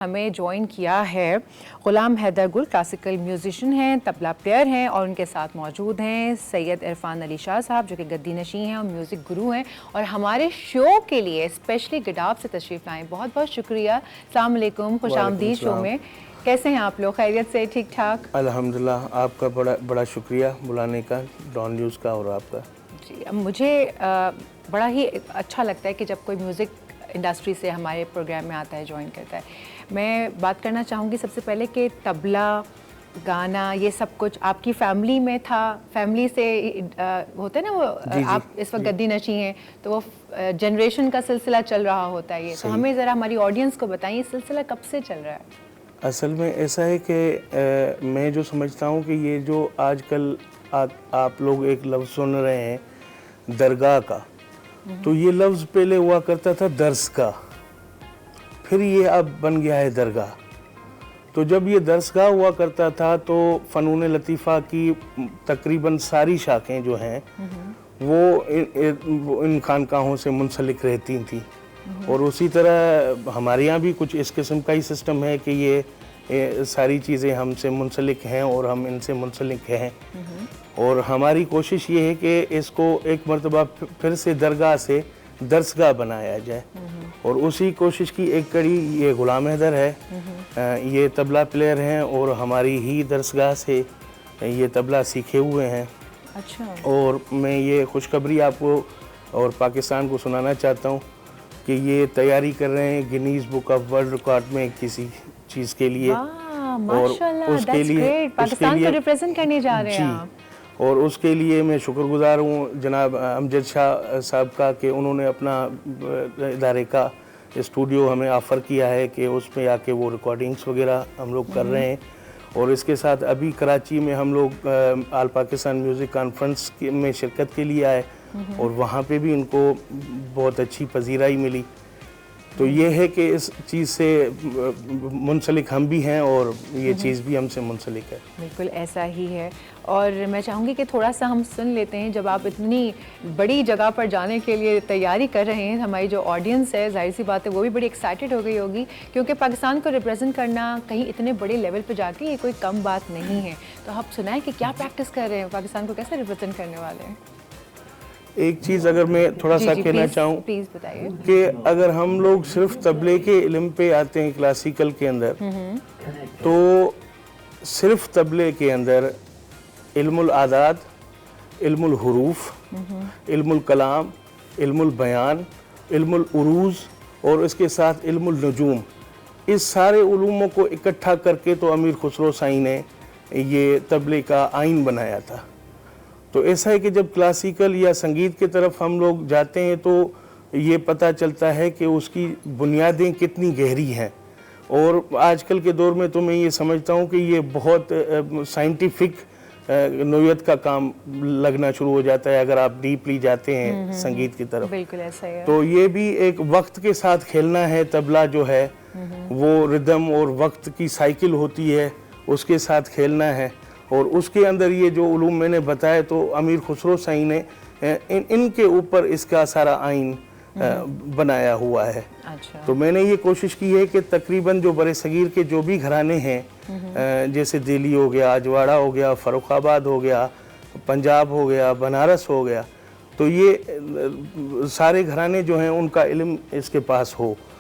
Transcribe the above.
हमें ज्वाइन किया है ग़ुलाम हैदर गुल, क्लासिकल म्यूज़िशियन हैं, तबला प्लेयर हैं और उनके साथ मौजूद हैं सैयद इरफान अली शाह साहब जो कि गद्दी नशी हैं और म्यूज़िक गुरु हैं और हमारे शो के लिए स्पेशली गिडाब से तशरीफ़ लाएँ। बहुत बहुत शुक्रिया। अस्सलाम वालेकुम, खुश आमदीद शो में। कैसे हैं आप लोग? खैरियत से? ठीक ठाक? अल्हम्दुलिल्लाह। आपका बड़ा शुक्रिया बुलाने का, डॉन न्यूज़ का और आपका। जी, अब मुझे बड़ा ही अच्छा लगता है कि जब कोई म्यूज़िक इंडस्ट्री से हमारे प्रोग्राम में आता है, ज्वाइन करता है। मैं बात करना चाहूँगी सबसे पहले कि तबला, गाना, ये सब कुछ आपकी फैमिली में था? फैमिली से होता है ना वो, आप इस वक्त गद्दी नशी हैं तो वो जनरेशन का सिलसिला चल रहा होता है ये, तो हमें ज़रा हमारी ऑडियंस को बताइए सिलसिला कब से चल रहा है? असल में ऐसा है कि मैं जो समझता हूँ कि ये जो आजकल आप लोग एक लफ्ज़ सुन रहे हैं दरगाह का, तो ये लफ्ज़ पहले हुआ करता था दर्स का, फिर ये अब बन गया है दरगाह। तो जब ये दरसगाह हुआ करता था तो फ़नून लतीफ़ा की तकरीबन सारी शाखें जो हैं वो इन खानकाहों से मुंसलिक रहती थी और उसी तरह हमारे यहाँ भी कुछ इस किस्म का ही सिस्टम है कि ये सारी चीज़ें हमसे मुंसलिक हैं और हम इनसे मुंसलिक हैं और हमारी कोशिश ये है कि इसको एक मरतबा फिर से दरगाह से दरसगाह बनाया जाए और उसी कोशिश की एक कड़ी ये ग़ुलाम हैदर है। ये तबला प्लेयर हैं और हमारी ही दरसगाह से ये तबला सीखे हुए हैं। अच्छा। और मैं ये खुशखबरी आपको और पाकिस्तान को सुनाना चाहता हूँ कि ये तैयारी कर रहे हैं Guinness book of world record में किसी चीज़ के लिए और उसके लिए पाकिस्तान को रिप्रेजेंट करने जा रहे हैं आप। और उसके लिए मैं शुक्रगुज़ार हूँ जनाब अमजद शाह साहब का कि उन्होंने अपना इदारे का स्टूडियो हमें ऑफ़र किया है कि उसमें आके वो रिकॉर्डिंग्स वगैरह हम लोग कर रहे हैं। और इसके साथ अभी कराची में हम लोग आल पाकिस्तान म्यूज़िक कॉन्फ्रेंस में शिरकत के लिए आए और वहाँ पे भी इनको बहुत अच्छी पजीराई मिली। तो ये है कि इस चीज़ से मुंसलिक हम भी हैं और ये चीज़ भी हमसे मुंसलिक है। बिल्कुल ऐसा ही है। और मैं चाहूँगी कि थोड़ा सा हम सुन लेते हैं, जब आप इतनी बड़ी जगह पर जाने के लिए तैयारी कर रहे हैं, हमारी जो ऑडियंस है जाहिर सी बात है वो भी बड़ी एक्साइटेड हो गई होगी क्योंकि पाकिस्तान को रिप्रेजेंट करना कहीं इतने बड़े लेवल पर जाके ये कोई कम बात नहीं है। तो आप सुनाएं कि क्या प्रैक्टिस कर रहे हैं, पाकिस्तान को कैसे रिप्रेजेंट करने वाले हैं? एक चीज़ अगर मैं थोड़ा सा कहना चाहूँ कि अगर हम लोग सिर्फ तबले के इल्म पे आते हैं क्लासिकल के अंदर, तो सिर्फ तबले के अंदर इल्मुल आदात, इल्मुल हुरूफ, इल्मुल कलाम, इल्मुल बयान, इल्मुल उरूज और इसके साथ इल्मुल नजूम, इस सारे उलूमों को इकट्ठा करके तो अमीर खुसरो साई ने ये तबले का आइन बनाया था। तो ऐसा है कि जब क्लासिकल या संगीत की तरफ हम लोग जाते हैं तो ये पता चलता है कि उसकी बुनियादें कितनी गहरी हैं और आजकल के दौर में तो मैं ये समझता हूँ कि ये बहुत साइंटिफिक नोयत का काम लगना शुरू हो जाता है अगर आप डीपली जाते हैं संगीत की तरफ। बिल्कुल ऐसा है। तो ये भी एक वक्त के साथ खेलना है। तबला जो है वो रिदम और वक्त की साइकिल होती है, उसके साथ खेलना है और उसके अंदर ये जो उलूम मैंने बताया तो अमीर खुसरो साई ने इनके ऊपर इसका सारा आइन बनाया हुआ है। अच्छा। तो मैंने ये कोशिश की है कि तकरीबन जो बड़े सगीर के जो भी घराने हैं, जैसे दिल्ली हो गया, अजवाड़ा हो गया, फ़र्रुखाबाद हो गया, पंजाब हो गया, बनारस हो गया, तो ये सारे घराने जो हैं उनका इल्म इसके पास हो